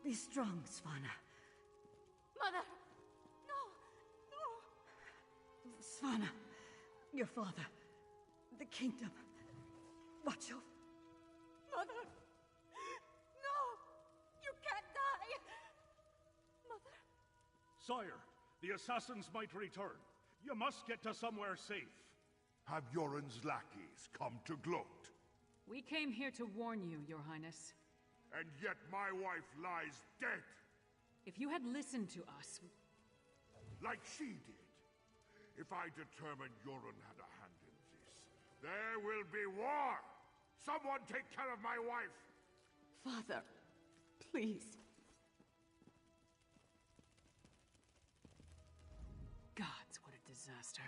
Be strong, Svanna. Mother! No! No! Svanna, your father, the kingdom. Watch over. Mother! No! You can't die! Mother! Sire, the assassins might return. You must get to somewhere safe. Have Yoren's lackeys come to gloat? We came here to warn you, Your Highness. And yet my wife lies dead! If you had listened to us... Like she did. If I determine Yoren had a hand in this, there will be war! Someone take care of my wife! Father, please. Gods, what a disaster.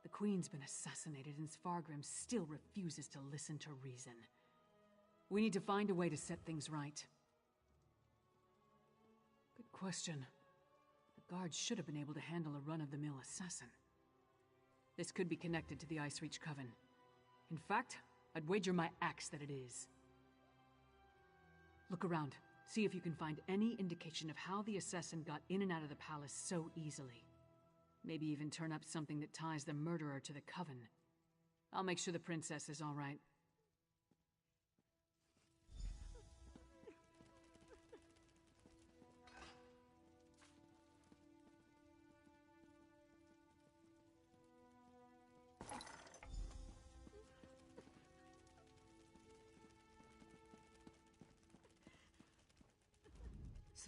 The Queen's been assassinated and Skyrim still refuses to listen to reason. We need to find a way to set things right. Good question. The guards should have been able to handle a run-of-the-mill assassin. This could be connected to the Ice Reach Coven. In fact, I'd wager my axe that it is. Look around. See if you can find any indication of how the assassin got in and out of the palace so easily. Maybe even turn up something that ties the murderer to the Coven. I'll make sure the princess is all right.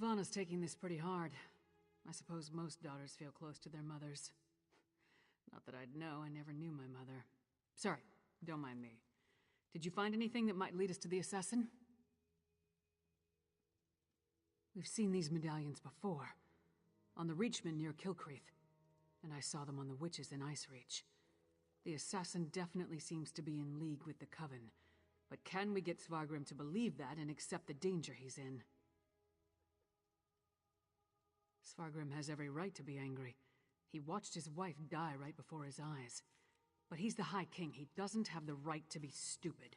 Svanna's taking this pretty hard. I suppose most daughters feel close to their mothers. Not that I'd know, I never knew my mother. Sorry, don't mind me. Did you find anything that might lead us to the assassin? We've seen these medallions before. On the Reachman near Kilcreath. And I saw them on the witches in Ice Reach. The assassin definitely seems to be in league with the Coven. But can we get Skyrim to believe that and accept the danger he's in? Skyrim has every right to be angry. He watched his wife die right before his eyes. But he's the High King. He doesn't have the right to be stupid.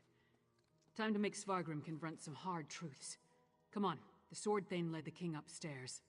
Time to make Skyrim confront some hard truths. Come on, the Sword Thane led the king upstairs.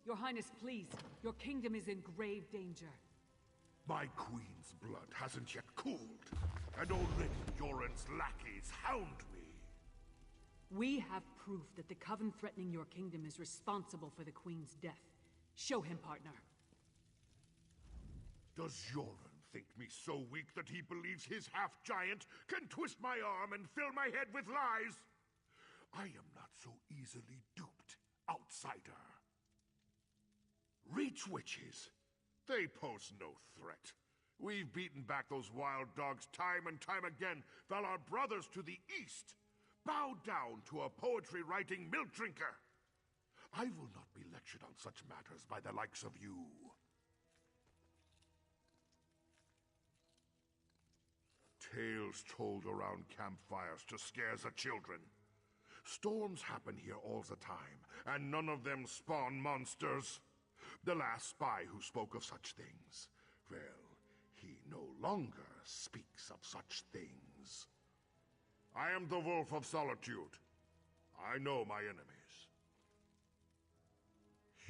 Your Highness, please. Your kingdom is in grave danger. My queen's blood hasn't yet cooled, and already Yoren's lackeys hound me. We have proof that the Coven threatening your kingdom is responsible for the Queen's death. Show him, partner. Does Yoren think me so weak that he believes his half-giant can twist my arm and fill my head with lies? I am not so easily duped, outsider. Reach witches. They pose no threat. We've beaten back those wild dogs time and time again, while our brothers to the east bow down to a poetry-writing milk drinker. I will not be lectured on such matters by the likes of you. Tales told around campfires to scare the children. Storms happen here all the time, and none of them spawn monsters. The last spy who spoke of such things, well, he no longer speaks of such things. I am the Wolf of Solitude. I know my enemies.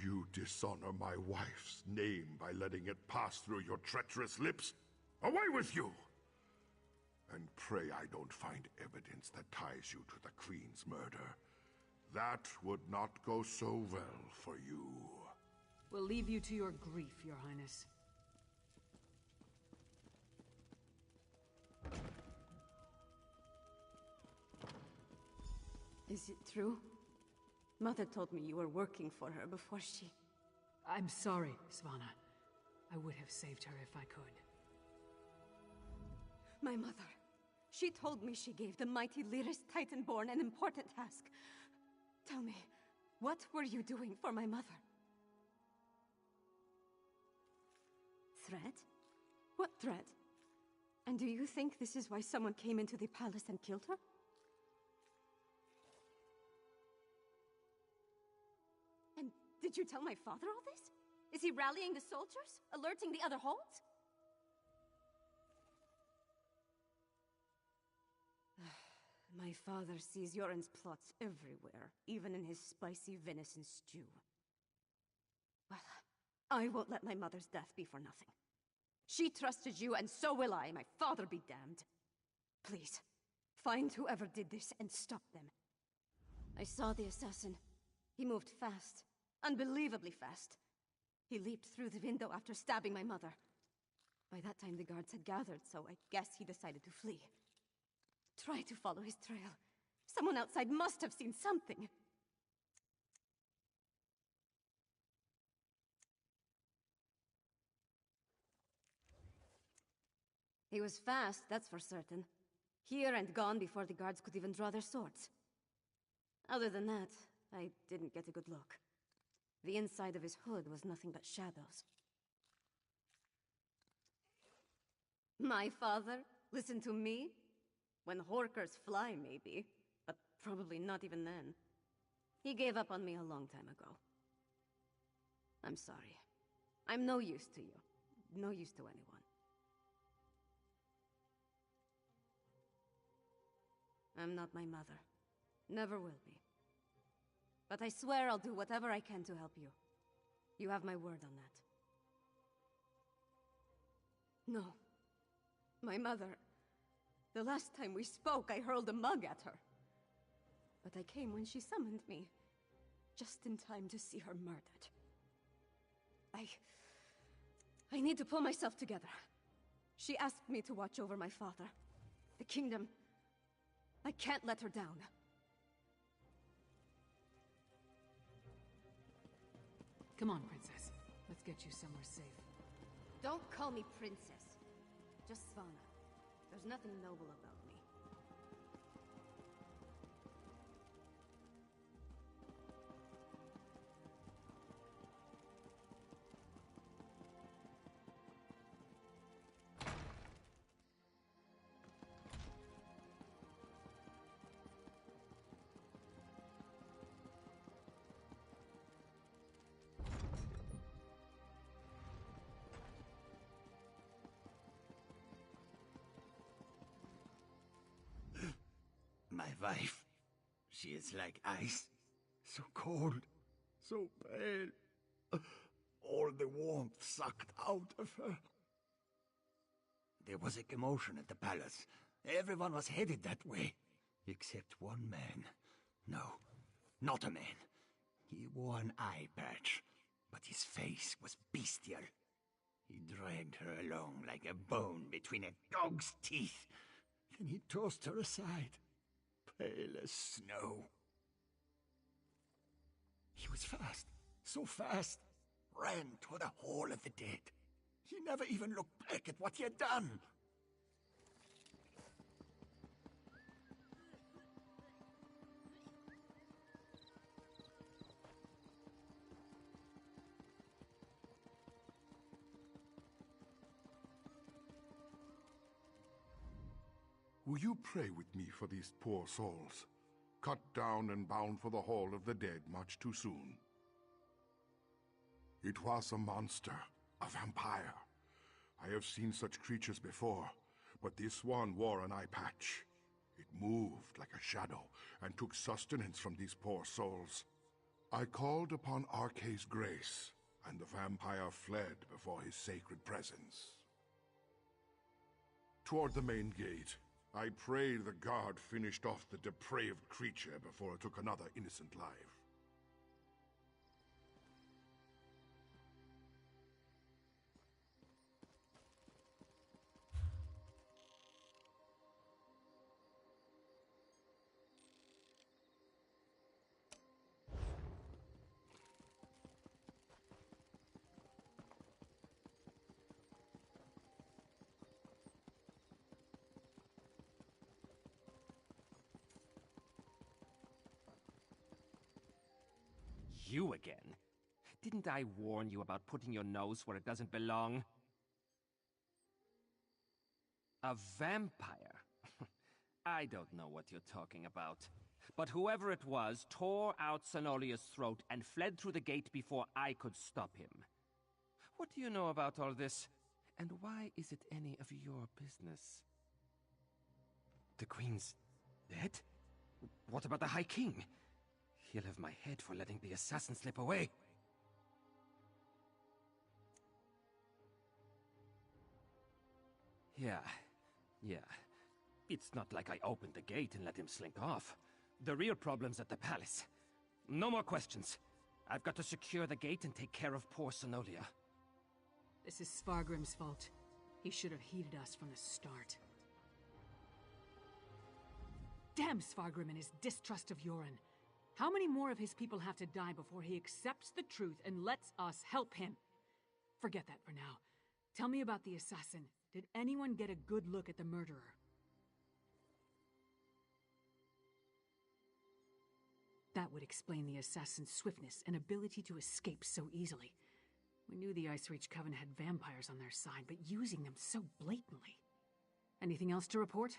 You dishonor my wife's name by letting it pass through your treacherous lips. Away with you! And pray I don't find evidence that ties you to the Queen's murder. That would not go so well for you. We'll leave you to your grief, Your Highness. Is it true? Mother told me you were working for her before she... I'm sorry, Svanna. I would have saved her if I could. My mother. She told me she gave the mighty Lyris Titanborn an important task. Tell me, what were you doing for my mother? Threat? What threat? And do you think this is why someone came into the palace and killed her? And did you tell my father all this? Is he rallying the soldiers? Alerting the other holds? My father sees Yoren's plots everywhere, even in his spicy venison stew. Well, I won't let my mother's death be for nothing. She trusted you, and so will I. My father be damned. Please, find whoever did this and stop them. I saw the assassin. He moved fast. Unbelievably fast. He leaped through the window after stabbing my mother. By that time, the guards had gathered, so I guess he decided to flee. Try to follow his trail. Someone outside must have seen something. He was fast, that's for certain. Here and gone before the guards could even draw their swords. Other than that, I didn't get a good look. The inside of his hood was nothing but shadows. My father? Listen to me? When horkers fly, maybe. But probably not even then. He gave up on me a long time ago. I'm sorry. I'm no use to you. No use to anyone. I'm not my mother. Never will be. But I swear I'll do whatever I can to help you. You have my word on that. No. My mother... The last time we spoke, I hurled a mug at her. But I came when she summoned me. Just in time to see her murdered. I need to pull myself together. She asked me to watch over my father. The kingdom... I can't let her down. Come on, Princess. Let's get you somewhere safe. Don't call me princess. Just Svanna. There's nothing noble about me. My wife, she is like ice, so cold, so pale. All the warmth sucked out of her. There was a commotion at the palace. Everyone was headed that way, except one man. No, not a man. He wore an eye patch, but his face was bestial. He dragged her along like a bone between a dog's teeth. Then he tossed her aside. Pale as snow. He was fast, so fast, ran toward the Hall of the Dead. He never even looked back at what he had done. Will you pray with me for these poor souls, cut down and bound for the Hall of the Dead much too soon? It was a monster, a vampire. I have seen such creatures before, but this one wore an eye patch. It moved like a shadow and took sustenance from these poor souls. I called upon Arkay's grace, and the vampire fled before his sacred presence. Toward the main gate, I pray the guard finished off the depraved creature before it took another innocent life. You again? Didn't I warn you about putting your nose where it doesn't belong? A vampire? I don't know what you're talking about. But whoever it was tore out Zenolia's throat and fled through the gate before I could stop him. What do you know about all this? And why is it any of your business? The Queen's dead? What about the High King? He'll have my head for letting the assassin slip away. Yeah. It's not like I opened the gate and let him slink off. The real problem's at the palace. No more questions. I've got to secure the gate and take care of poor Zenolia. This is Svargrim's fault. He should have heeded us from the start. Damn Svargrim and his distrust of Yoren. How many more of his people have to die before he accepts the truth and lets us help him? Forget that for now. Tell me about the assassin. Did anyone get a good look at the murderer? That would explain the assassin's swiftness and ability to escape so easily. We knew the Ice Reach Coven had vampires on their side, but using them so blatantly. Anything else to report?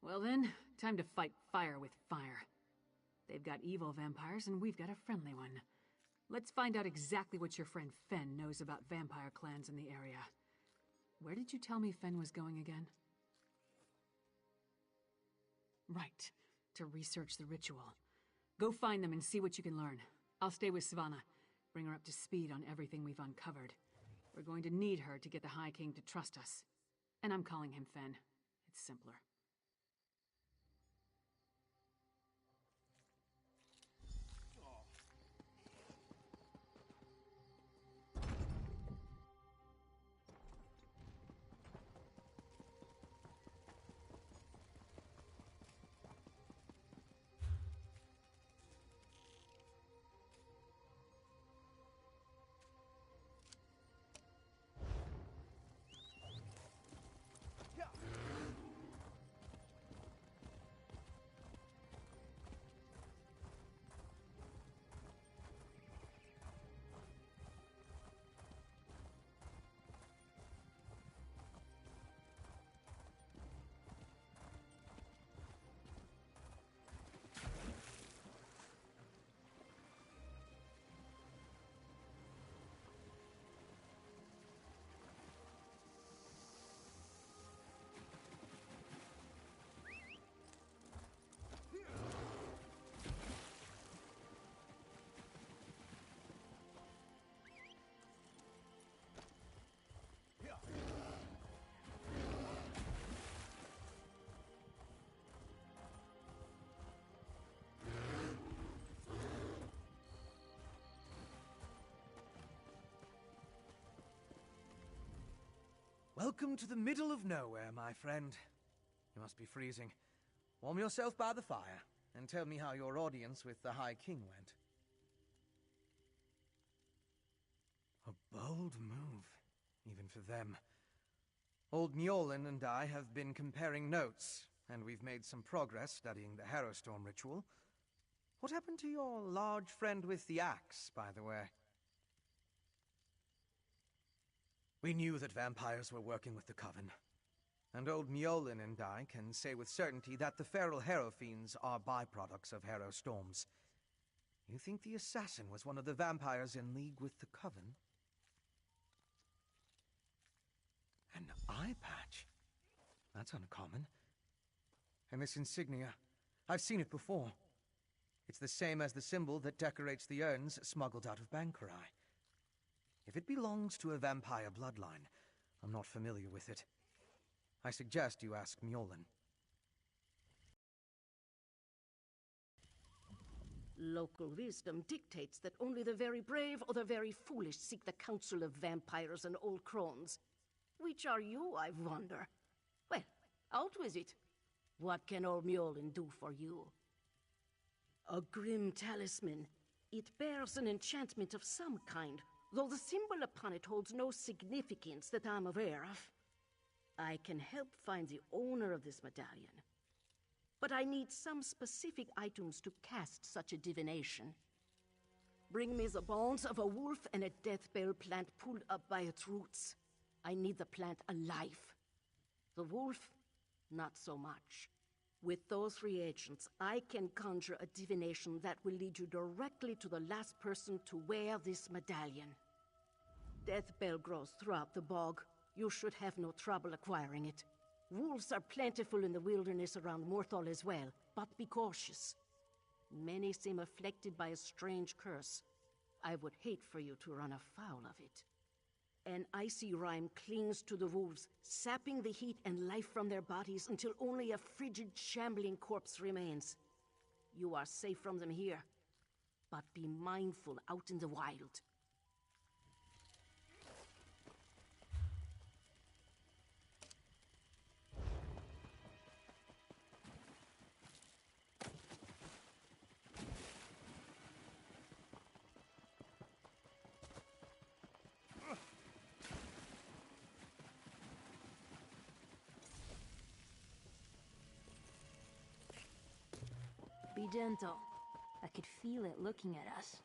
Well then, time to fight fire with fire. They've got evil vampires, and we've got a friendly one. Let's find out exactly what your friend Fen knows about vampire clans in the area. Where did you tell me Fen was going again? Right, to research the ritual. Go find them and see what you can learn. I'll stay with Svanna. Bring her up to speed on everything we've uncovered. We're going to need her to get the High King to trust us. And I'm calling him Fen. It's simpler. Welcome to the middle of nowhere, my friend. You must be freezing. Warm yourself by the fire, and tell me how your audience with the High King went. A bold move, even for them. Old Mjolnir and I have been comparing notes, and we've made some progress studying the Harrowstorm ritual. What happened to your large friend with the axe, by the way? We knew that vampires were working with the Coven, and old Mjolnir and I can say with certainty that the feral Harrow Fiends are byproducts of Harrow Storms. You think the assassin was one of the vampires in league with the Coven? An eye patch? That's uncommon. And this insignia, I've seen it before. It's the same as the symbol that decorates the urns smuggled out of Bankarai. If it belongs to a vampire bloodline, I'm not familiar with it. I suggest you ask Mjolnir. Local wisdom dictates that only the very brave or the very foolish seek the counsel of vampires and old crones. Which are you, I wonder? Well, out with it. What can old Mjolnir do for you? A grim talisman. It bears an enchantment of some kind, though the symbol upon it holds no significance that I'm aware of. I can help find the owner of this medallion. But I need some specific items to cast such a divination. Bring me the bones of a wolf and a death bell plant pulled up by its roots. I need the plant alive. The wolf, not so much. With those reagents, I can conjure a divination that will lead you directly to the last person to wear this medallion. Death bell grows throughout the bog. You should have no trouble acquiring it. Wolves are plentiful in the wilderness around Morthal as well, but be cautious. Many seem afflicted by a strange curse. I would hate for you to run afoul of it. An icy rime clings to the wolves, sapping the heat and life from their bodies until only a frigid, shambling corpse remains. You are safe from them here, but be mindful out in the wild. Be gentle. I could feel it looking at us.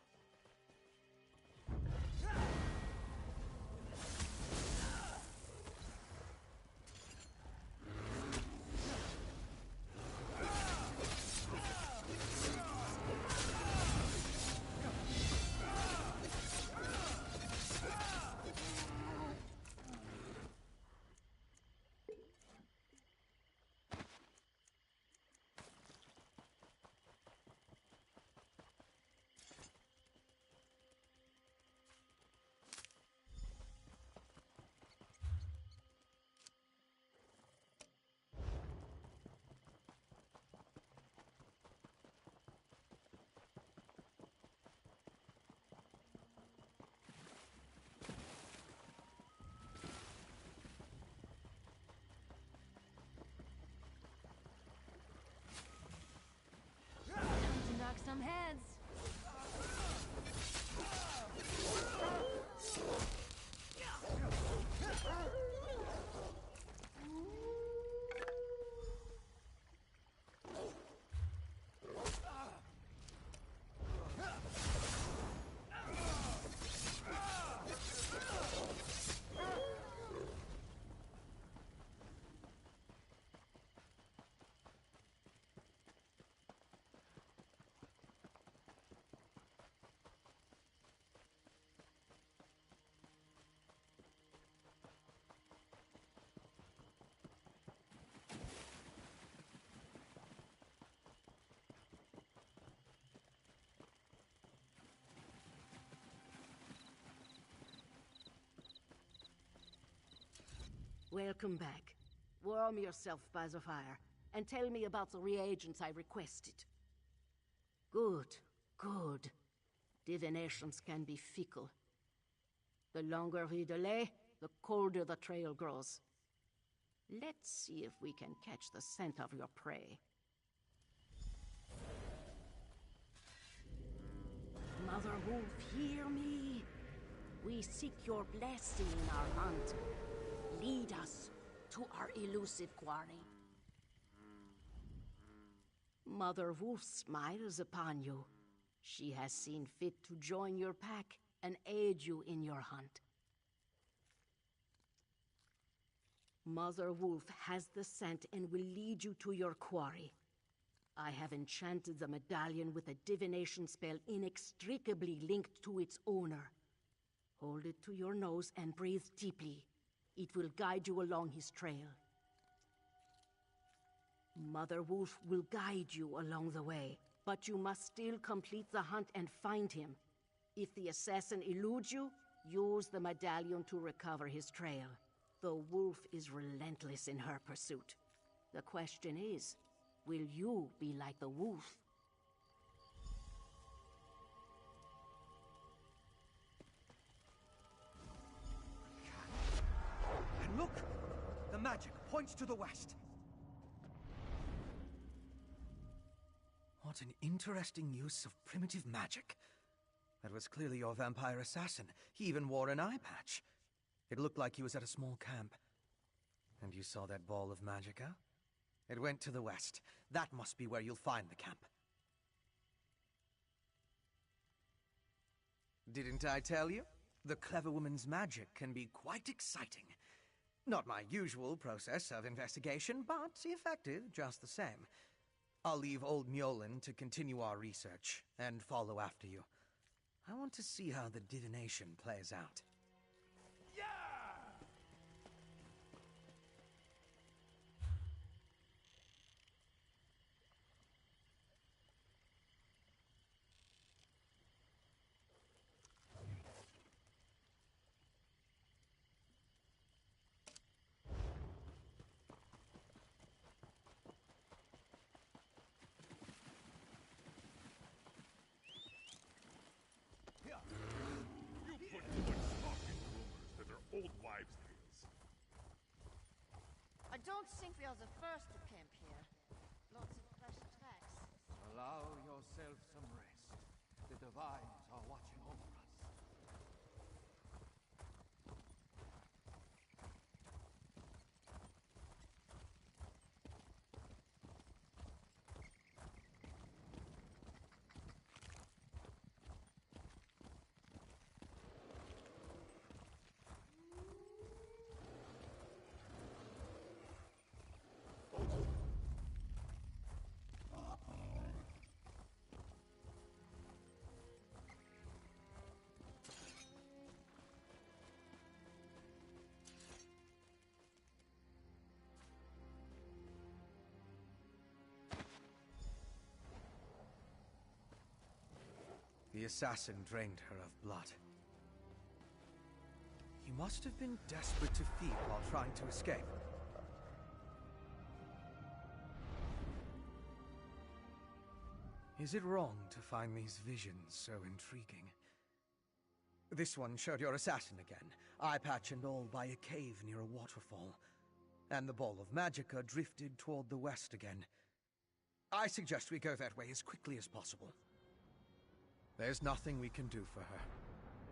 To knock some heads. Welcome back. Warm yourself by the fire, and tell me about the reagents I requested. Good, good. Divinations can be fickle. The longer we delay, the colder the trail grows. Let's see if we can catch the scent of your prey. Mother Wolf, hear me. We seek your blessing in our hunt. Lead us to our elusive quarry. Mother Wolf smiles upon you. She has seen fit to join your pack and aid you in your hunt. Mother Wolf has the scent and will lead you to your quarry. I have enchanted the medallion with a divination spell inextricably linked to its owner. Hold it to your nose and breathe deeply. It will guide you along his trail. Mother Wolf will guide you along the way, but you must still complete the hunt and find him. If the assassin eludes you, use the medallion to recover his trail. The wolf is relentless in her pursuit. The question is, will you be like the wolf? And look! The magic points to the west. What an interesting use of primitive magic. That was clearly your vampire assassin. He even wore an eye patch. It looked like he was at a small camp. And you saw that ball of magicka? It went to the west. That must be where you'll find the camp. Didn't I tell you? The clever woman's magic can be quite exciting. Not my usual process of investigation, but effective just the same. I'll leave old Mjolnir to continue our research and follow after you. I want to see how the divination plays out. Old wives' tales. I don't think we are the first to camp here. Lots of fresh tracks. Allow yourself some rest. The divines are watching over us. The assassin drained her of blood. He must have been desperate to feed while trying to escape. Is it wrong to find these visions so intriguing? This one showed your assassin again, eye patch and all, by a cave near a waterfall. And the ball of magicka drifted toward the west again. I suggest we go that way as quickly as possible. There's nothing we can do for her.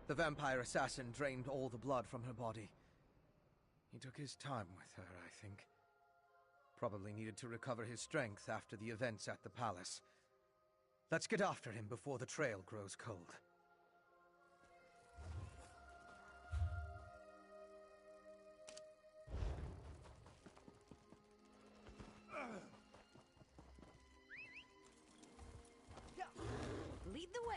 The vampire assassin drained all the blood from her body. He took his time with her, I think. Probably needed to recover his strength after the events at the palace. Let's get after him before the trail grows cold. Lead the way!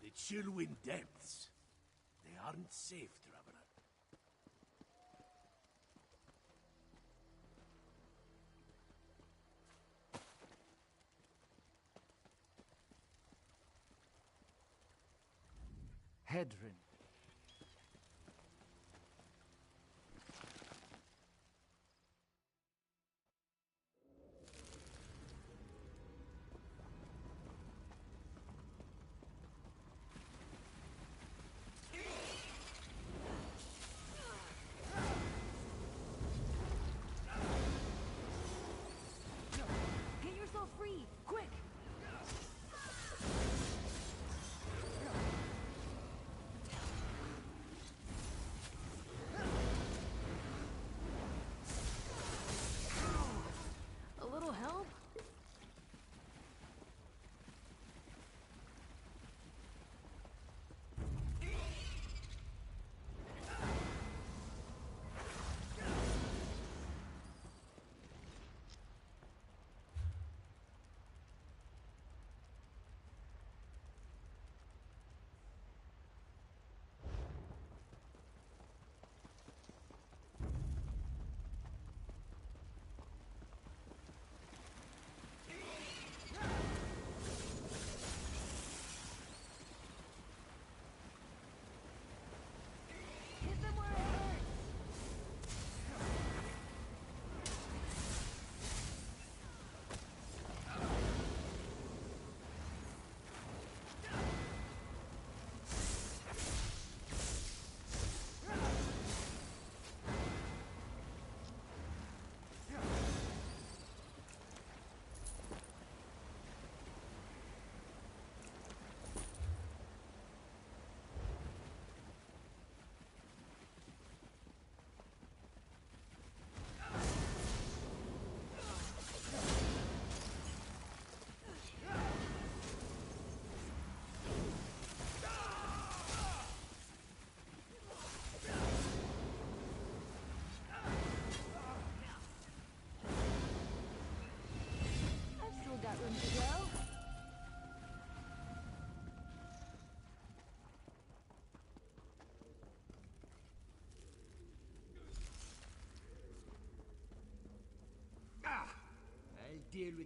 The Chillwind depths. They aren't safe, traveler. Hedrin. Get yourself free! Quick!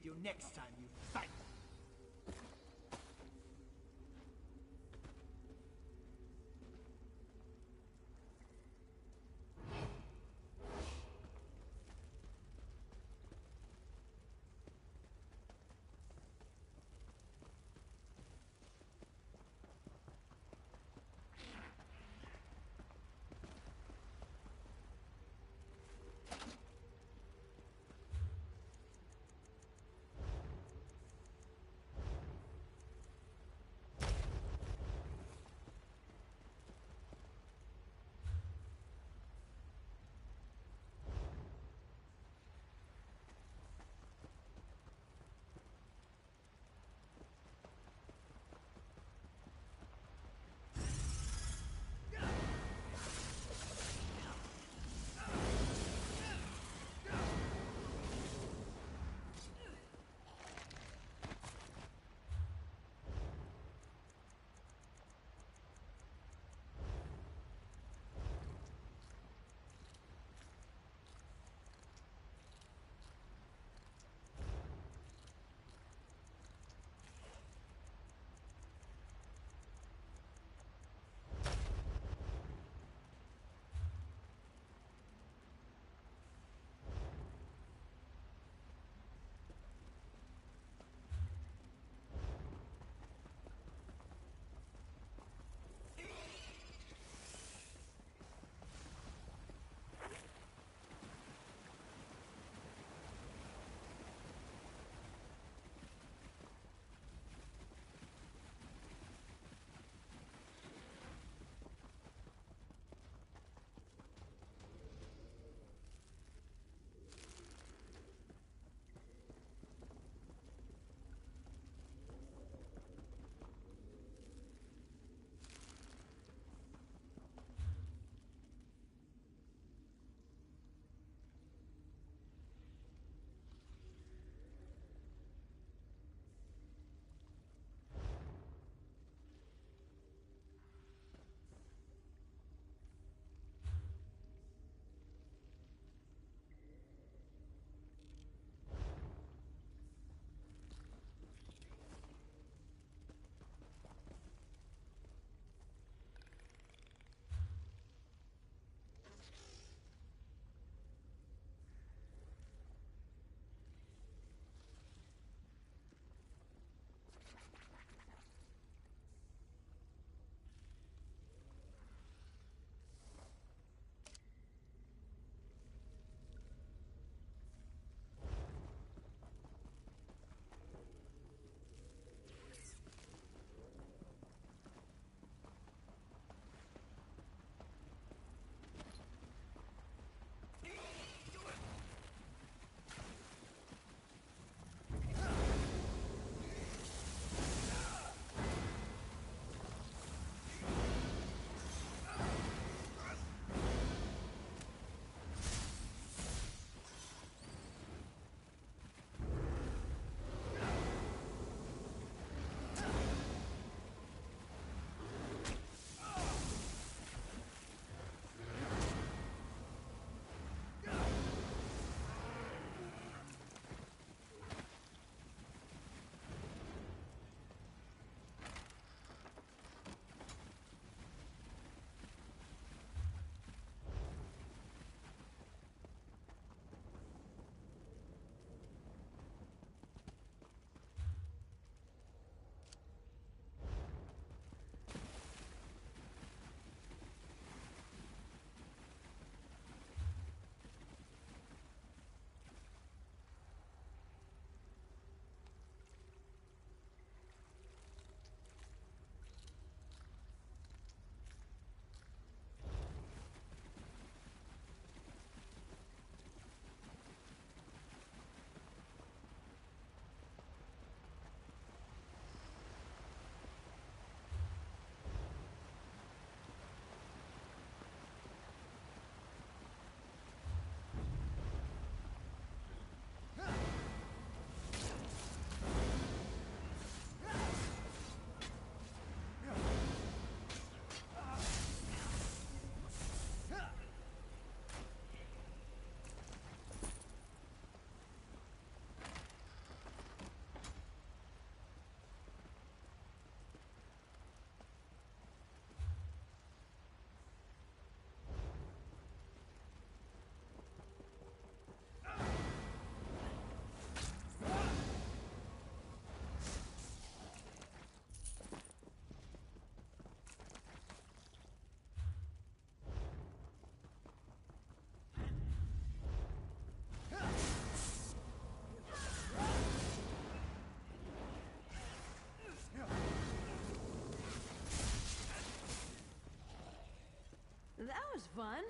you next time you fight. was fun.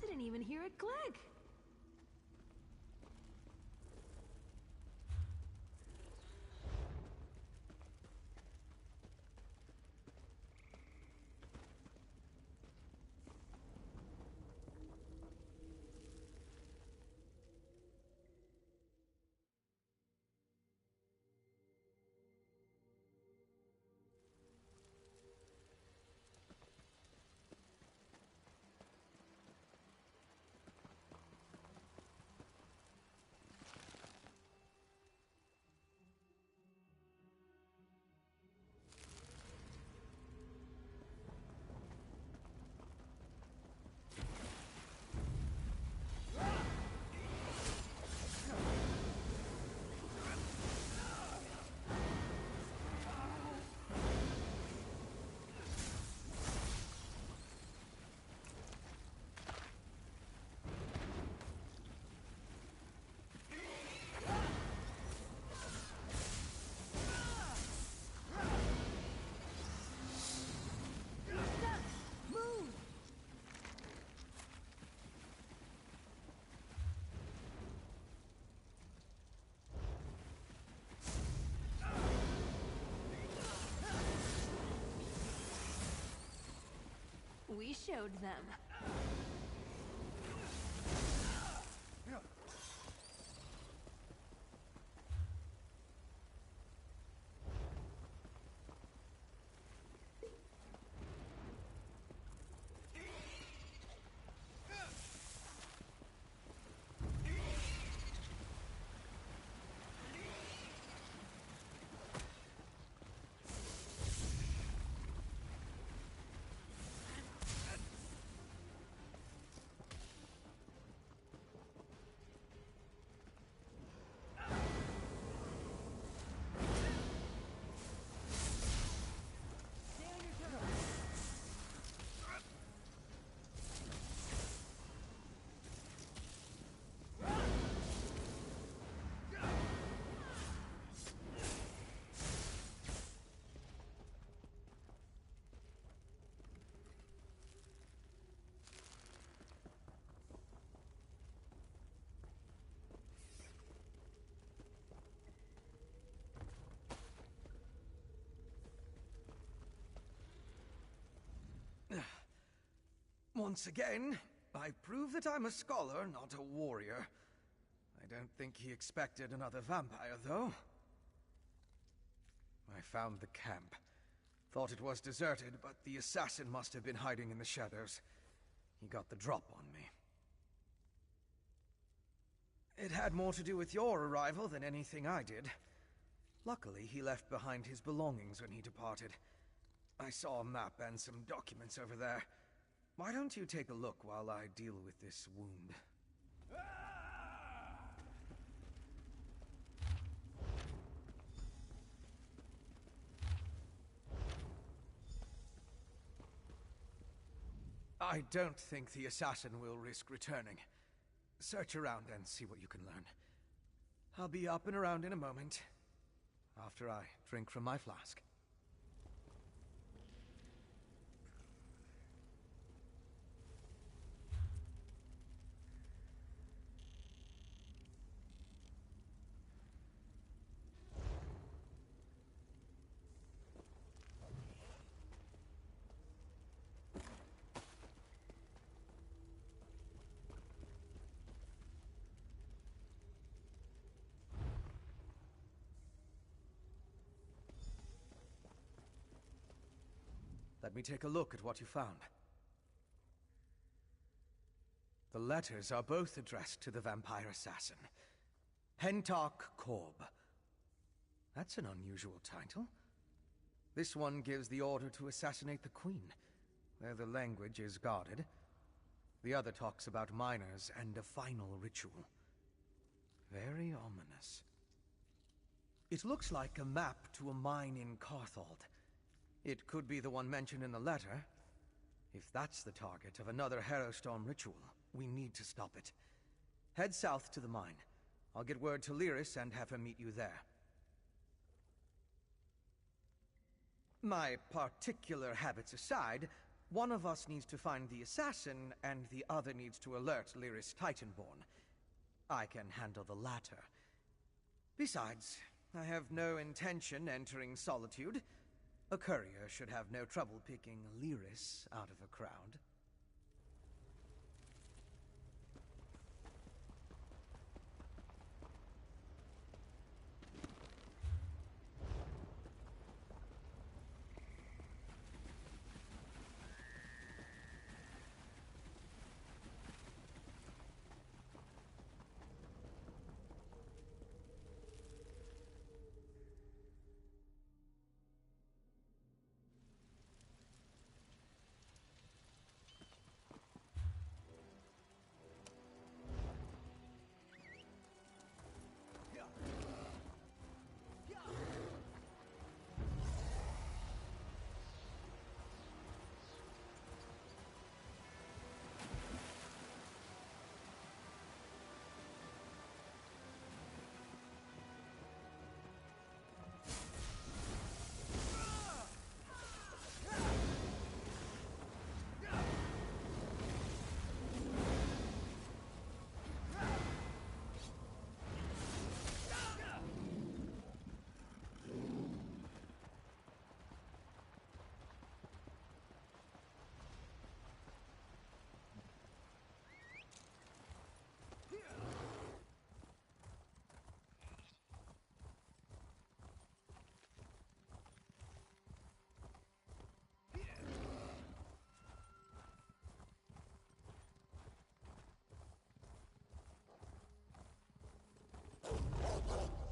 Didn't even hear it click. We showed them. Once again, I prove that I'm a scholar, not a warrior. I don't think he expected another vampire, though. I found the camp. Thought it was deserted, but the assassin must have been hiding in the shadows. He got the drop on me. It had more to do with your arrival than anything I did. Luckily, he left behind his belongings when he departed. I saw a map and some documents over there. Why don't you take a look while I deal with this wound? I don't think the assassin will risk returning. Search around and see what you can learn. I'll be up and around in a moment, after I drink from my flask. Let me take a look at what you found. The letters are both addressed to the vampire assassin. Hentok Korb. That's an unusual title. This one gives the order to assassinate the queen, where the language is guarded. The other talks about miners and a final ritual. Very ominous. It looks like a map to a mine in Carthald. It could be the one mentioned in the letter. If that's the target of another Harrowstorm ritual, we need to stop it. Head south to the mine. I'll get word to Lyris and have her meet you there. My particular habits aside, one of us needs to find the assassin, and the other needs to alert Lyris Titanborn. I can handle the latter. Besides, I have no intention entering Solitude. A courier should have no trouble picking Lyris out of a crowd.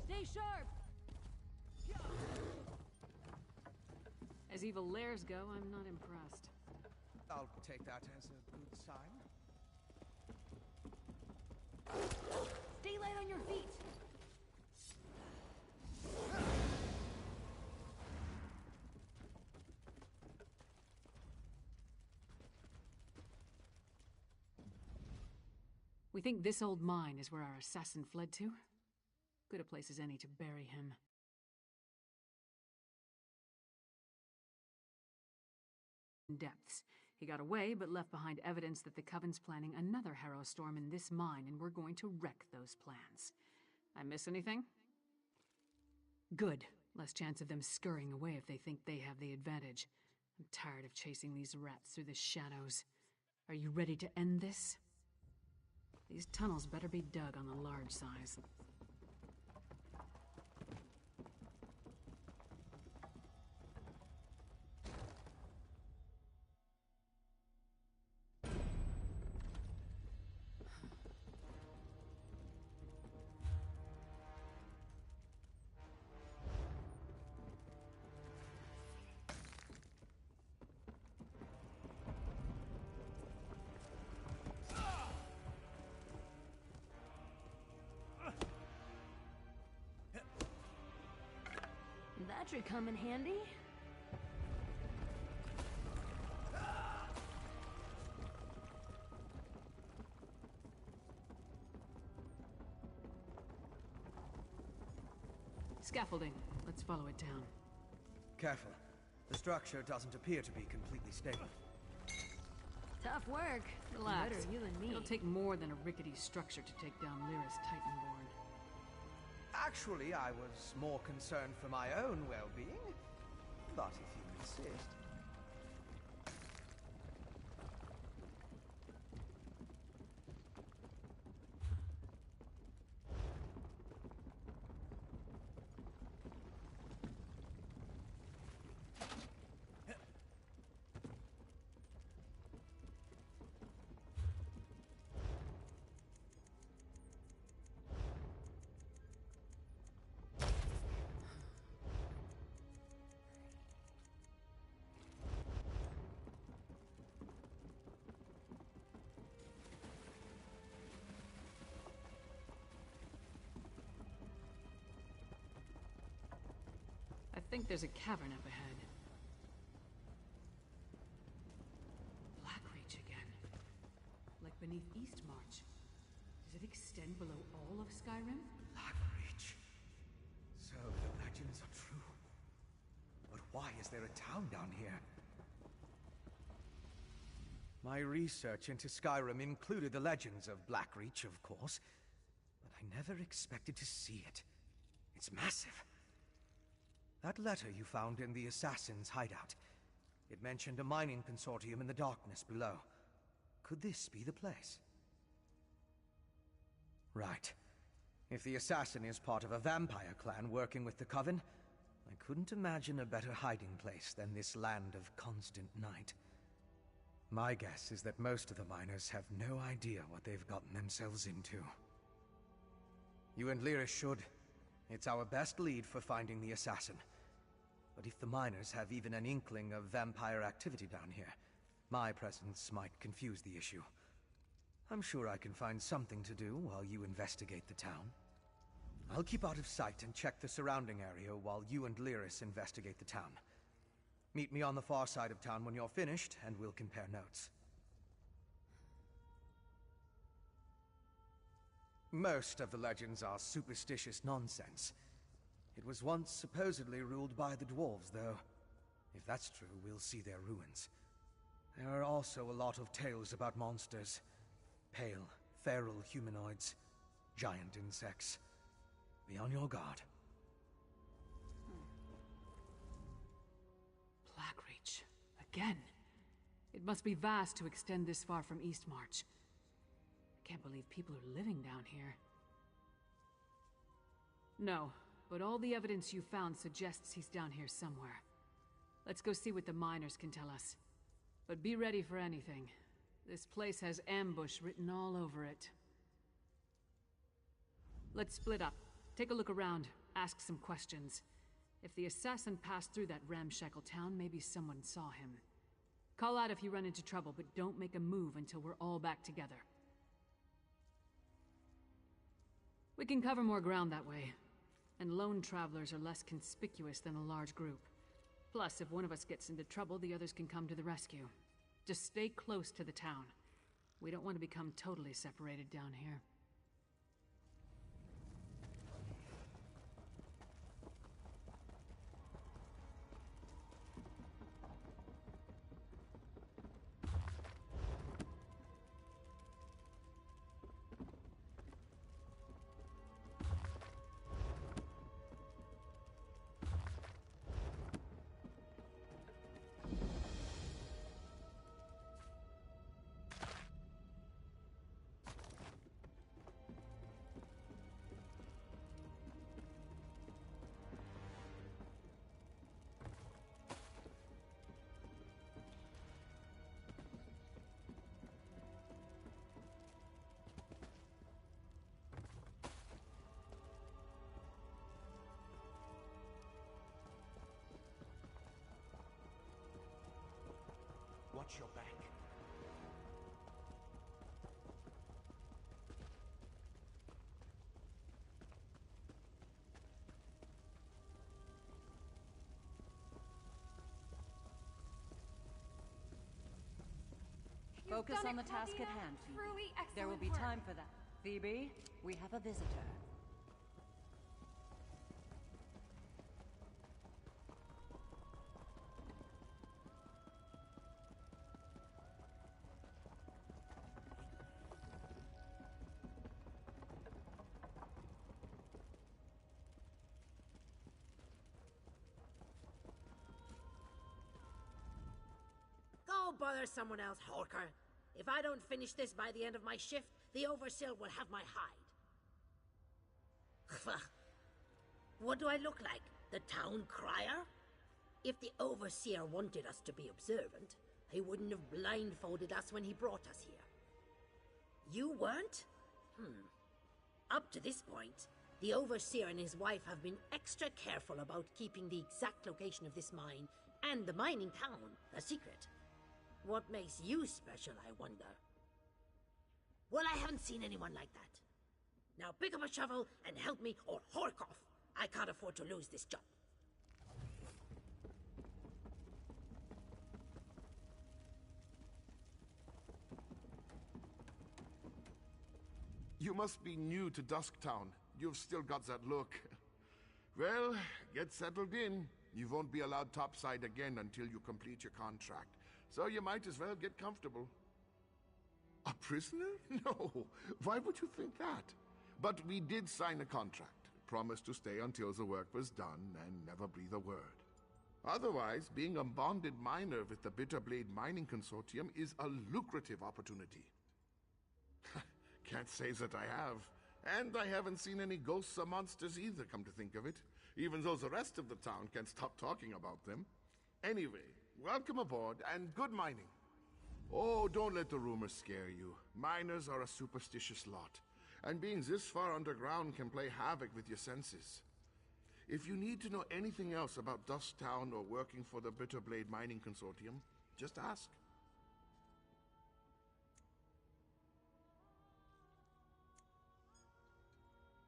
Stay sharp! As evil lairs go, I'm not impressed. I'll take that as a good sign. Stay light on your feet! We think this old mine is where our assassin fled to? Good a place as any to bury him. Depths. He got away, but left behind evidence that the Coven's planning another Harrowstorm in this mine, and we're going to wreck those plans. I miss anything? Good. Less chance of them scurrying away if they think they have the advantage. I'm tired of chasing these rats through the shadows. Are you ready to end this? These tunnels better be dug on the large size. That should come in handy. Scaffolding. Let's follow it down. Careful. The structure doesn't appear to be completely stable. Tough work. Relax. Better you and me. It'll take more than a rickety structure to take down Lyra's Titanborn. Actually, I was more concerned for my own well-being. But if you insist... I think there's a cavern up ahead. Blackreach again. Like beneath Eastmarch. Does it extend below all of Skyrim? Blackreach. So the legends are true. But why is there a town down here? My research into Skyrim included the legends of Blackreach, of course. But I never expected to see it. It's massive. That letter you found in the assassin's hideout. It mentioned a mining consortium in the darkness below. Could this be the place? Right. If the assassin is part of a vampire clan working with the Coven, I couldn't imagine a better hiding place than this land of constant night. My guess is that most of the miners have no idea what they've gotten themselves into. You and Lyra should. It's our best lead for finding the assassin. But if the miners have even an inkling of vampire activity down here, my presence might confuse the issue. I'm sure I can find something to do while you investigate the town. I'll keep out of sight and check the surrounding area while you and Lyris investigate the town. Meet me on the far side of town when you're finished, and we'll compare notes. Most of the legends are superstitious nonsense. It was once supposedly ruled by the dwarves, though. If that's true, we'll see their ruins. There are also a lot of tales about monsters. Pale, feral humanoids, giant insects. Be on your guard. Blackreach. Again. It must be vast to extend this far from Eastmarch. I can't believe people are living down here. No, but all the evidence you found suggests he's down here somewhere. Let's go see what the miners can tell us. But be ready for anything. This place has ambush written all over it. Let's split up. Take a look around. Ask some questions. If the assassin passed through that ramshackle town, maybe someone saw him. Call out if you run into trouble, but don't make a move until we're all back together. We can cover more ground that way. And lone travelers are less conspicuous than a large group. Plus, if one of us gets into trouble, the others can come to the rescue. Just stay close to the town. We don't want to become totally separated down here. Focus on the task at hand, Phoebe. There will be time for that. Phoebe, we have a visitor. Go bother someone else, Horker. If I don't finish this by the end of my shift, the Overseer will have my hide. What do I look like? The town crier? If the Overseer wanted us to be observant, he wouldn't have blindfolded us when he brought us here. You weren't? Up to this point, the Overseer and his wife have been extra careful about keeping the exact location of this mine and the mining town a secret. What makes you special, I wonder? Well, I haven't seen anyone like that. Now pick up a shovel and help me, or hork off. I can't afford to lose this job. You must be new to Dusktown. You've still got that look. Well, get settled in. You won't be allowed topside again until you complete your contract. So you might as well get comfortable. A prisoner? No. Why would you think that? But we did sign a contract. Promised to stay until the work was done and never breathe a word. Otherwise, being a bonded miner with the Bitterblade Mining Consortium is a lucrative opportunity. Can't say that I have. And I haven't seen any ghosts or monsters either, come to think of it. Even though the rest of the town can't stop talking about them. Anyway, welcome aboard and good mining. Oh, don't let the rumors scare you. Miners are a superstitious lot. And being this far underground can play havoc with your senses. If you need to know anything else about Dusktown or working for the Bitterblade Mining Consortium, just ask.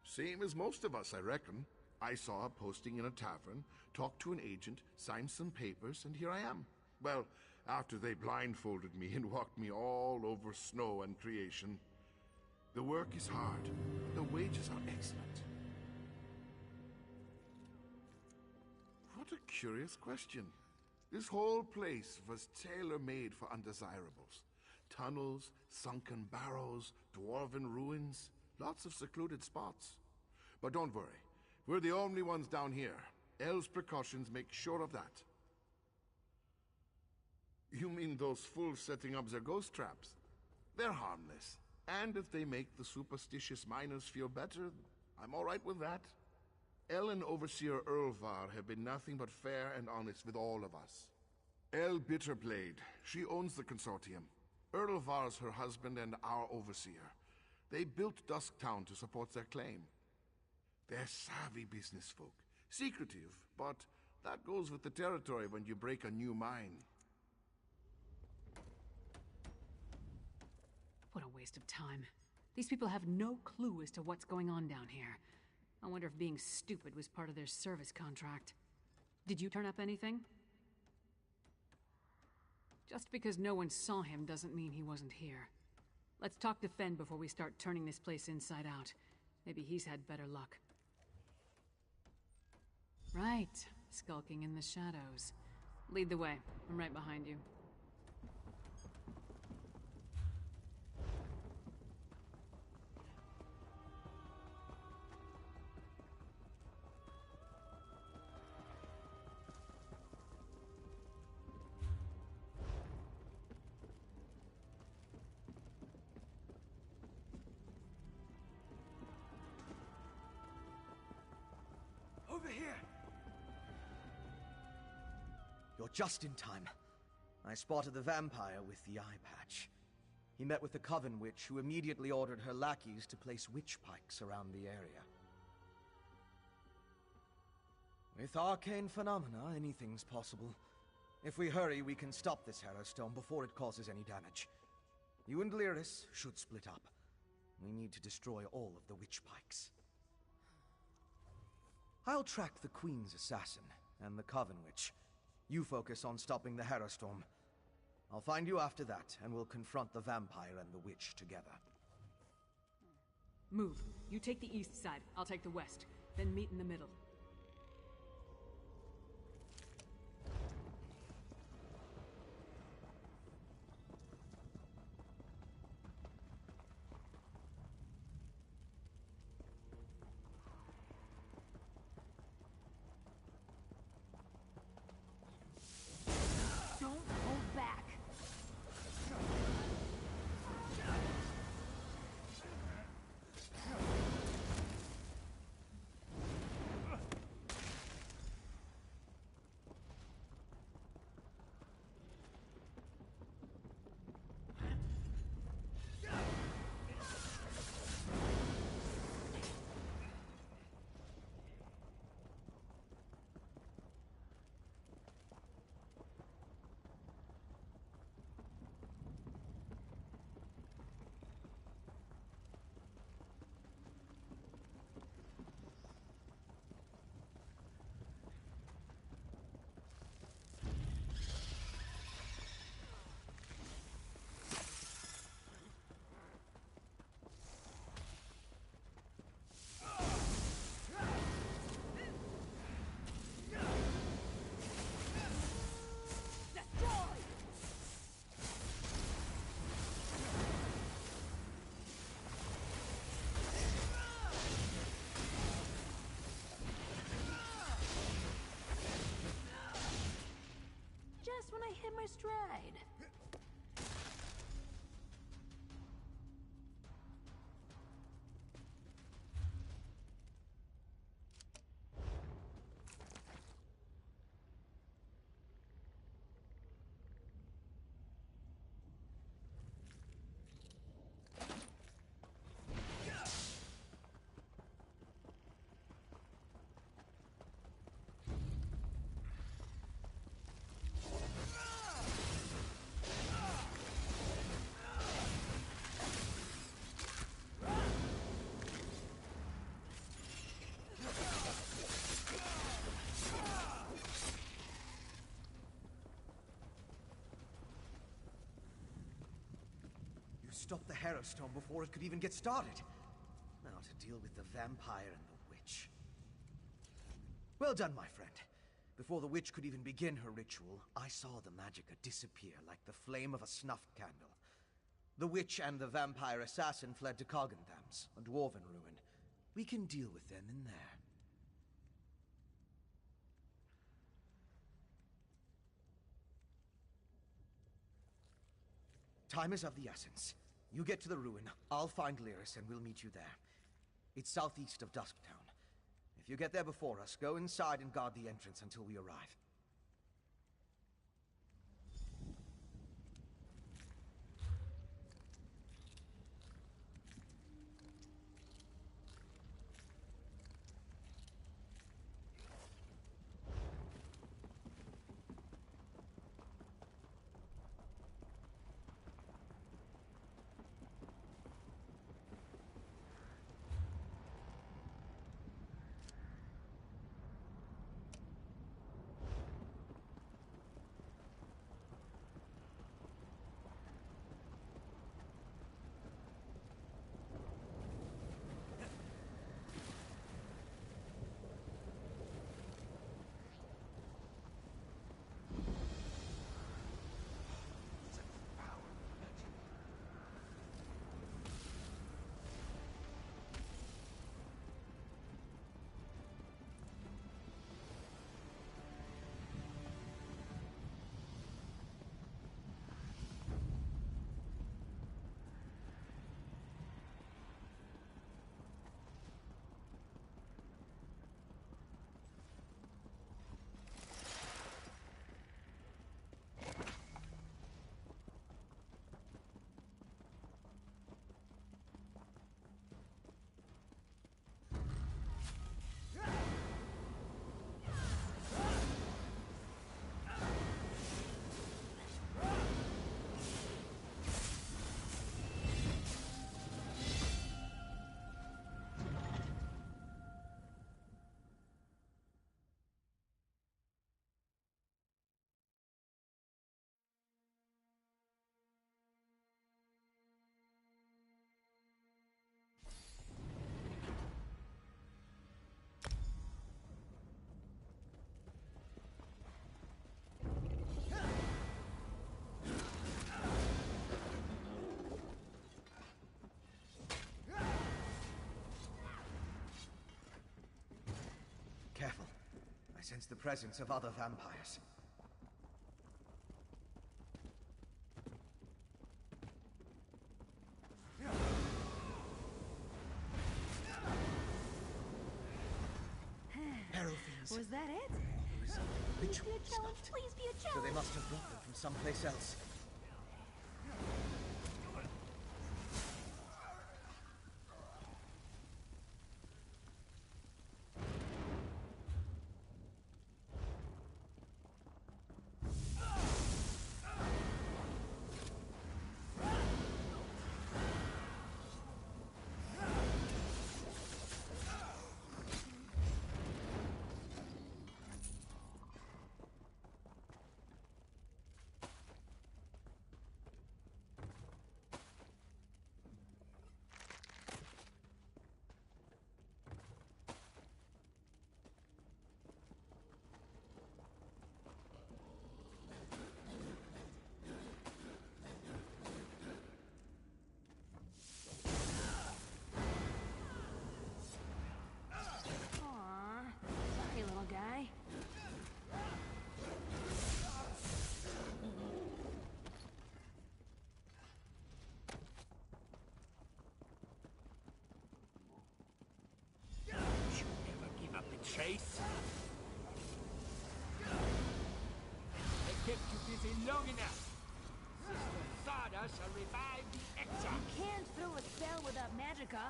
Same as most of us, I reckon. I saw a posting in a tavern, talked to an agent, signed some papers, and here I am. Well, after they blindfolded me and walked me all over snow and creation. The work is hard. The wages are excellent. What a curious question. This whole place was tailor-made for undesirables. Tunnels, sunken barrows, dwarven ruins, lots of secluded spots. But don't worry, we're the only ones down here. El's precautions make sure of that. You mean those fools setting up their ghost traps? They're harmless. And if they make the superstitious miners feel better, I'm all right with that. El and Overseer Erlvar have been nothing but fair and honest with all of us. El Bitterblade, she owns the consortium. Erlvar's her husband and our Overseer. They built Dusktown to support their claim. They're savvy business folk. Secretive, but that goes with the territory when you break a new mine. What a waste of time. These people have no clue as to what's going on down here. I wonder if being stupid was part of their service contract. Did you turn up anything? Just because no one saw him doesn't mean he wasn't here. Let's talk to Fen before we start turning this place inside out. Maybe he's had better luck. Right, skulking in the shadows. Lead the way. I'm right behind you. Over here! You're just in time. I spotted the vampire with the eye patch. He met with the Coven Witch, who immediately ordered her lackeys to place witch pikes around the area. With arcane phenomena, anything's possible. If we hurry, we can stop this Harrowstone before it causes any damage. You and Lyris should split up. We need to destroy all of the witch pikes. I'll track the Queen's assassin and the Coven Witch. You focus on stopping the Harrowstorm. I'll find you after that, and we'll confront the vampire and the witch together. Move. You take the east side, I'll take the west. Then meet in the middle. Don't hold back. Just when I hit my stride. Stop the Harrowstone before it could even get started. Now to deal with the vampire and the witch. Well done, my friend. Before the witch could even begin her ritual, I saw the magicka disappear like the flame of a snuffed candle. The witch and the vampire assassin fled to Coggentham's, a dwarven ruin. We can deal with them in there. Time is of the essence. You get to the ruin, I'll find Lyris, and we'll meet you there. It's southeast of Dusktown. If you get there before us, go inside and guard the entrance until we arrive. sense the presence of other vampires. Was that it? Ritual Be a challenge, stopped. please be a So challenge. they must have brought them from someplace else. Chase? They kept you busy long enough. Sister Thada shall revive the exile. You can't throw a spell without magicka.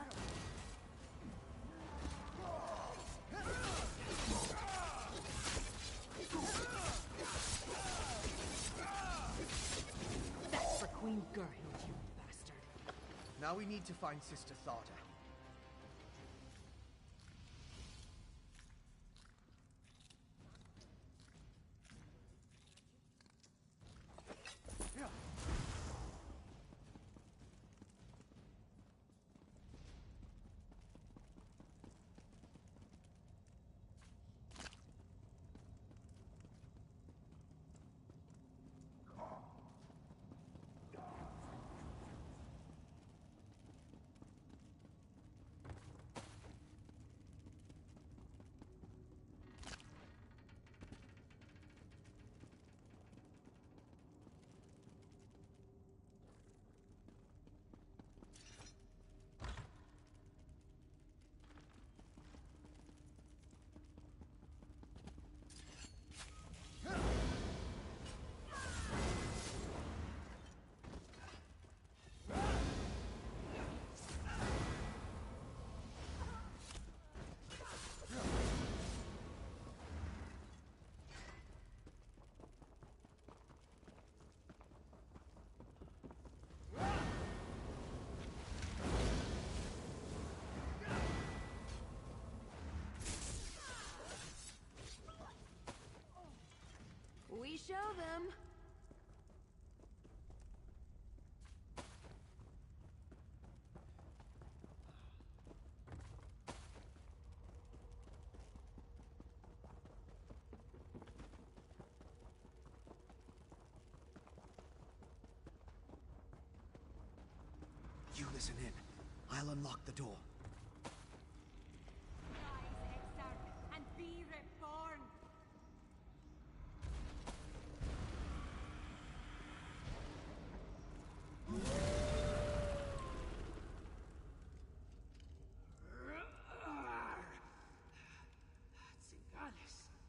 That's for Queen Gerhild, you bastard. Now we need to find Sister Thada. We show them. You listen in. I'll unlock the door. And be reborn.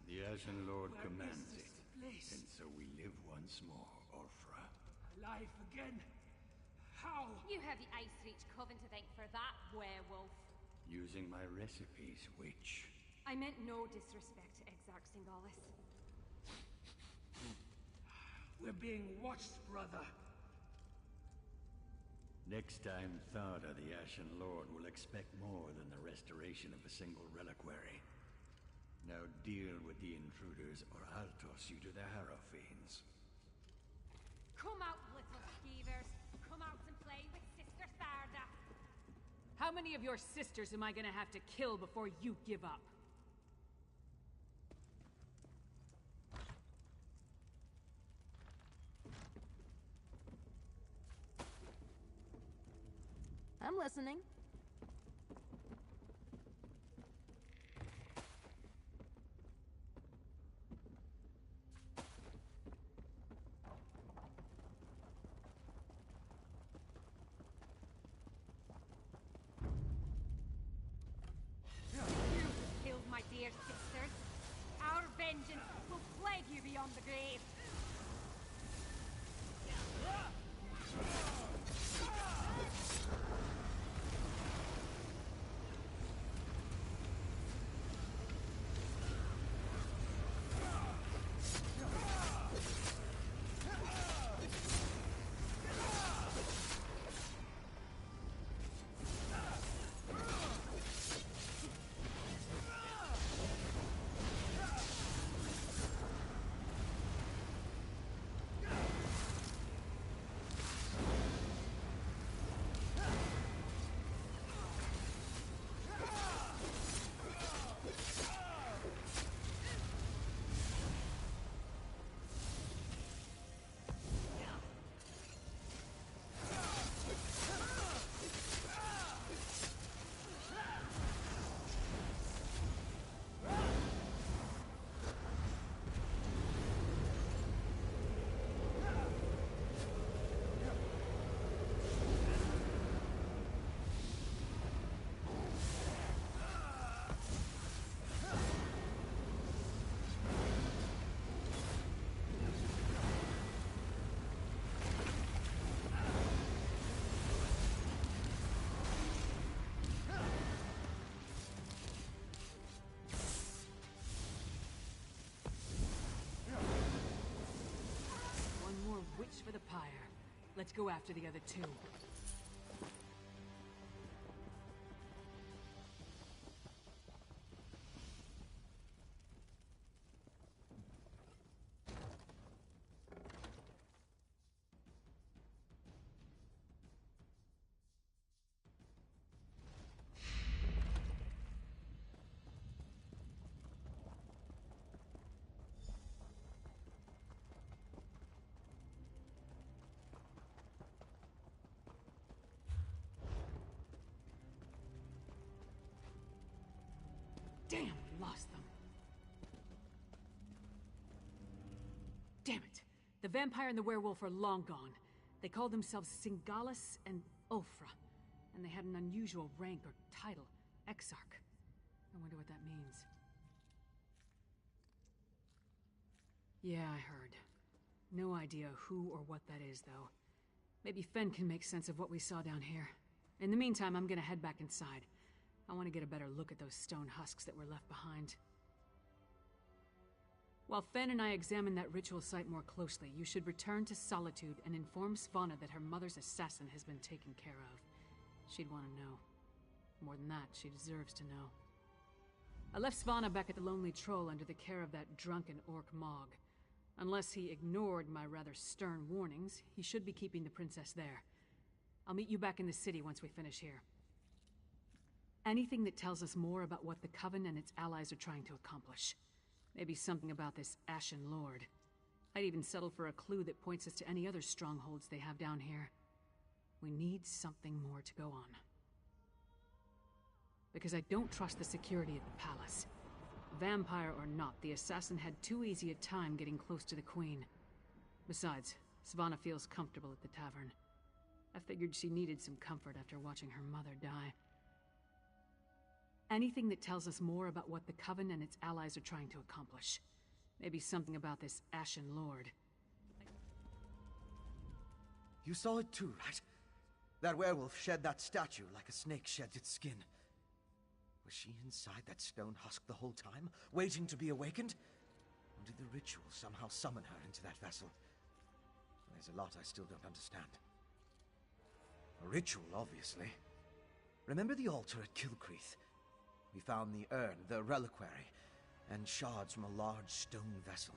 The Ashen Lord commands it. And so we live once more, Orfra. Alive again? How? You have the Ice Reach Coven to thank for that, werewolf. Using my recipes, witch. I meant no disrespect to Exarch Singalis. We're being watched, brother. Next time, Thada, the Ashen Lord, will expect more than the restoration of a single reliquary. Now deal with the intruders, or I'll toss you to the Harrow Fiends. Come out, little skeevers. Come out and play with Sister Tharda. How many of your sisters am I gonna have to kill before you give up? I'm listening. Let's go after the other two. Damn, we lost them. Damn it. The vampire and the werewolf are long gone. They called themselves Singalis and Ulfra, and they had an unusual rank or title, Exarch. I wonder what that means. Yeah, I heard. No idea who or what that is, though. Maybe Fen can make sense of what we saw down here. In the meantime, I'm gonna head back inside. I want to get a better look at those stone husks that were left behind. While Fen and I examine that ritual site more closely, you should return to Solitude and inform Svanna that her mother's assassin has been taken care of. She'd want to know. More than that, she deserves to know. I left Svanna back at the Lonely Troll under the care of that drunken orc Mog. Unless he ignored my rather stern warnings, he should be keeping the princess there. I'll meet you back in the city once we finish here. Anything that tells us more about what the Coven and its allies are trying to accomplish. Maybe something about this Ashen Lord. I'd even settle for a clue that points us to any other strongholds they have down here. We need something more to go on. Because I don't trust the security at the palace. Vampire or not, the assassin had too easy a time getting close to the Queen. Besides, Svanna feels comfortable at the tavern. I figured she needed some comfort after watching her mother die. Anything that tells us more about what the Coven and its allies are trying to accomplish. Maybe something about this Ashen Lord. You saw it too, right? That werewolf shed that statue like a snake sheds its skin. Was she inside that stone husk the whole time, waiting to be awakened? Or did the ritual somehow summon her into that vessel? There's a lot I still don't understand. A ritual, obviously. Remember the altar at Kilcreath? We found the urn, the reliquary, and shards from a large stone vessel.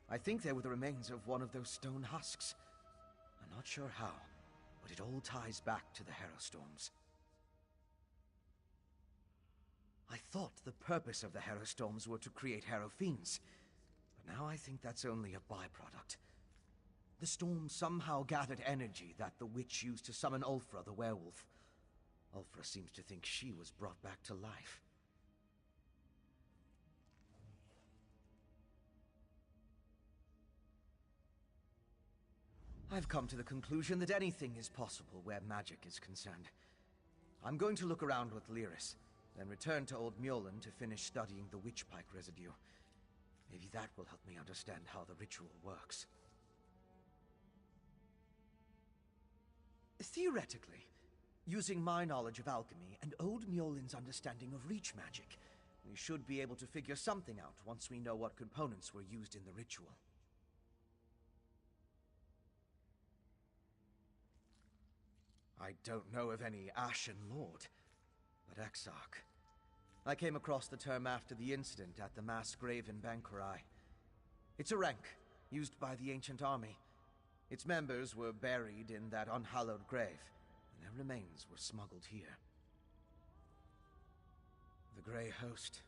I think they were the remains of one of those stone husks. I'm not sure how, but it all ties back to the Harrowstorms. I thought the purpose of the Harrowstorms were to create Harrow Fiends, but now I think that's only a byproduct. The storm somehow gathered energy that the witch used to summon Ulfra, the werewolf. Ulfra seems to think she was brought back to life. I've come to the conclusion that anything is possible where magic is concerned. I'm going to look around with Lyris, then return to Old Mjolnir to finish studying the witchpike residue. Maybe that will help me understand how the ritual works. Theoretically, using my knowledge of alchemy and Old Mjolin's understanding of reach magic, we should be able to figure something out once we know what components were used in the ritual. I don't know of any Ashen Lord, but Exarch. I came across the term after the incident at the mass grave in Bankurai. It's a rank, used by the ancient army. Its members were buried in that unhallowed grave, and their remains were smuggled here. The Grey Host.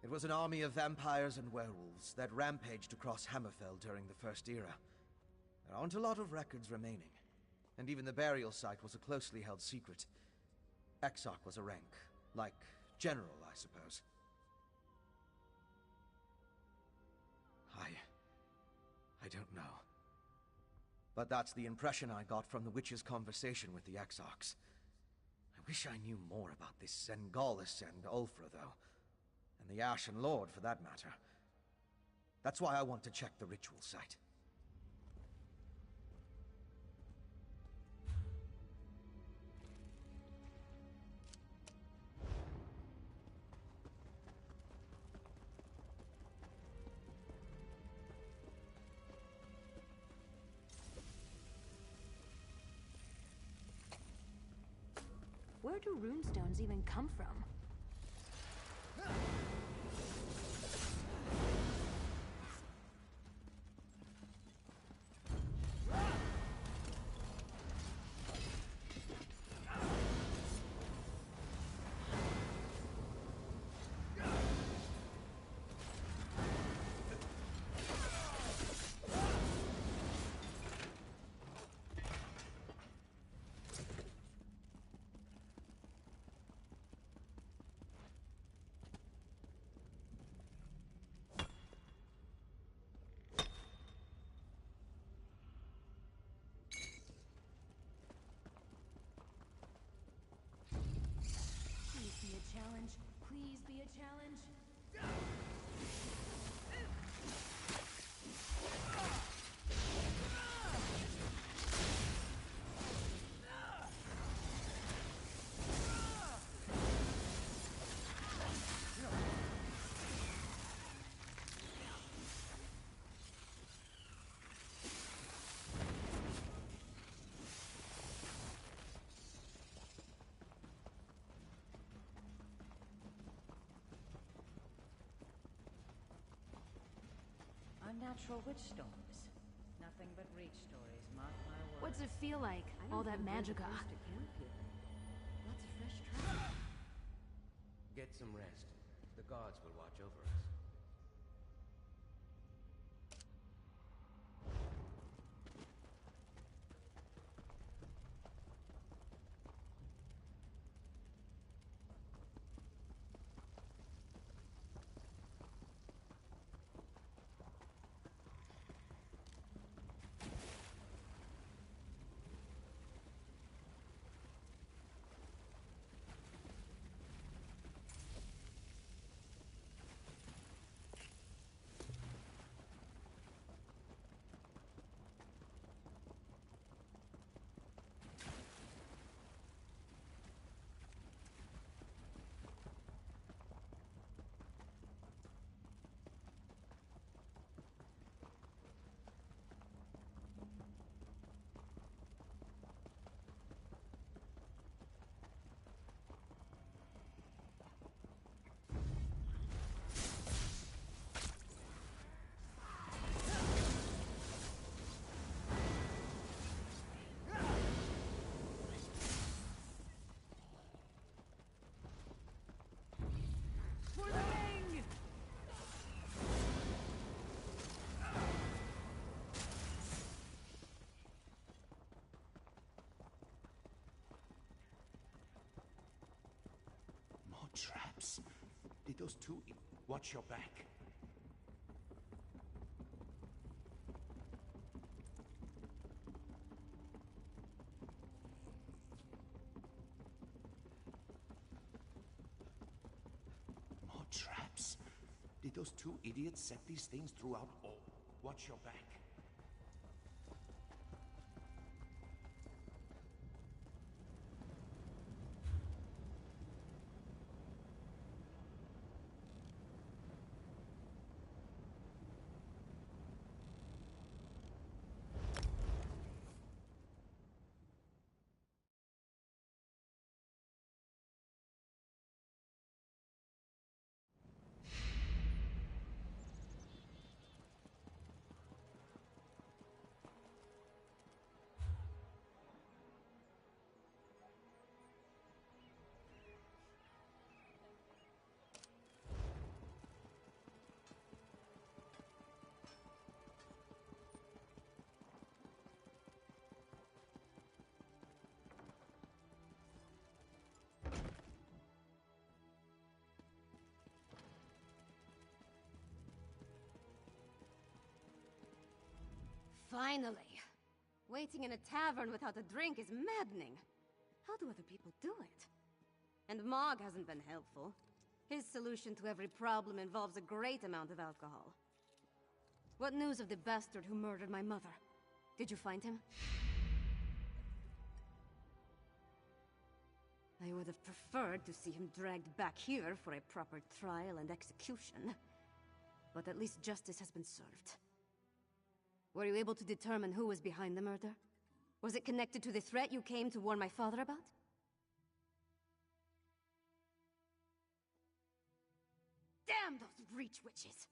It was an army of vampires and werewolves that rampaged across Hammerfell during the First Era. There aren't a lot of records remaining, and even the burial site was a closely held secret. Exarch was a rank, like General, I suppose. I don't know. But that's the impression I got from the witch's conversation with the Exarchs. I wish I knew more about this Sengalis and Ulfra, though. And the Ashen Lord, for that matter. That's why I want to check the ritual site. Where do runestones even come from? Challenge. Please be a challenge. Unnatural witch storms. Nothing but reach stories, mark my words. What's it feel like? All that magicka? Lots of fresh traffic. Get some rest. The gods will watch over us. Traps? Did those two... Watch your back. More traps? Did those two idiots set these things throughout all... Watch your back. Finally! Waiting in a tavern without a drink is maddening. How do other people do it? And Mog hasn't been helpful. His solution to every problem involves a great amount of alcohol. What news of the bastard who murdered my mother? Did you find him? I would have preferred to see him dragged back here for a proper trial and execution. But at least justice has been served. Were you able to determine who was behind the murder? Was it connected to the threat you came to warn my father about? Damn those Reach witches!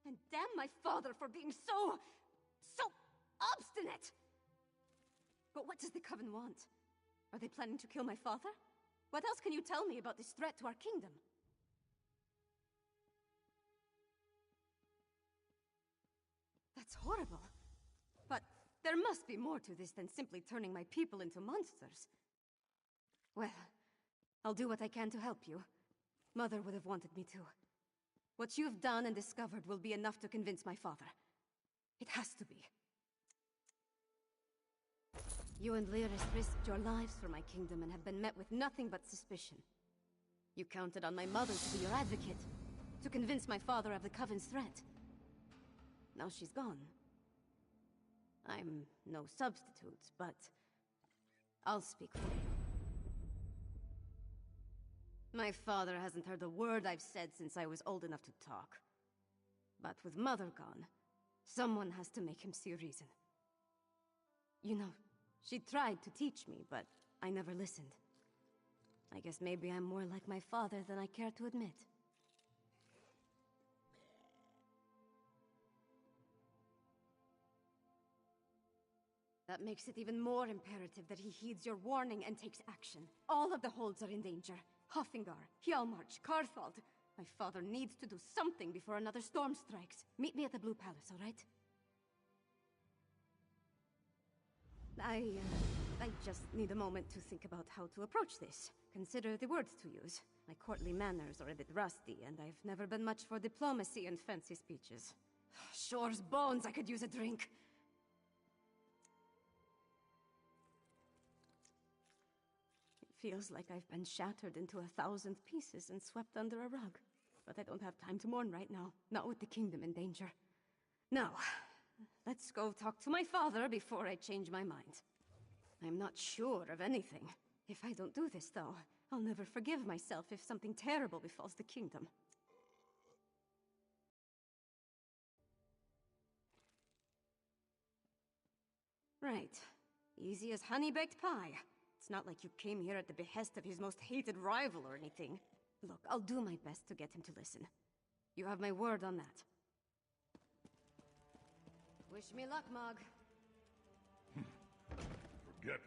And damn my father for being so obstinate! But what does the Coven want? Are they planning to kill my father? What else can you tell me about this threat to our kingdom? That's horrible. But there must be more to this than simply turning my people into monsters. Well, I'll do what I can to help you. Mother would have wanted me to. What you've done and discovered will be enough to convince my father. It has to be. You and Lyris risked your lives for my kingdom and have been met with nothing but suspicion. You counted on my mother to be your advocate, to convince my father of the Coven's threat. Now she's gone. I'm no substitute, but I'll speak for you. My father hasn't heard a word I've said since I was old enough to talk. But with Mother gone, someone has to make him see reason. You know, she tried to teach me, but I never listened. I guess maybe I'm more like my father than I care to admit. That makes it even more imperative that he heeds your warning and takes action. All of the holds are in danger. Hoffingar, Hjalmarch, Karthald. My father needs to do something before another storm strikes. Meet me at the Blue Palace, all right? I just need a moment to think about how to approach this. Consider the words to use. My courtly manners are a bit rusty, and I've never been much for diplomacy and fancy speeches. Shore's bones, I could use a drink. It feels like I've been shattered into 1,000 pieces and swept under a rug. But I don't have time to mourn right now, not with the kingdom in danger. Now, let's go talk to my father before I change my mind. I'm not sure of anything. If I don't do this, though, I'll never forgive myself if something terrible befalls the kingdom. Right. Easy as honey-baked pie. It's not like you came here at the behest of his most hated rival or anything. Look, I'll do my best to get him to listen. You have my word on that. Wish me luck, Mog. Forget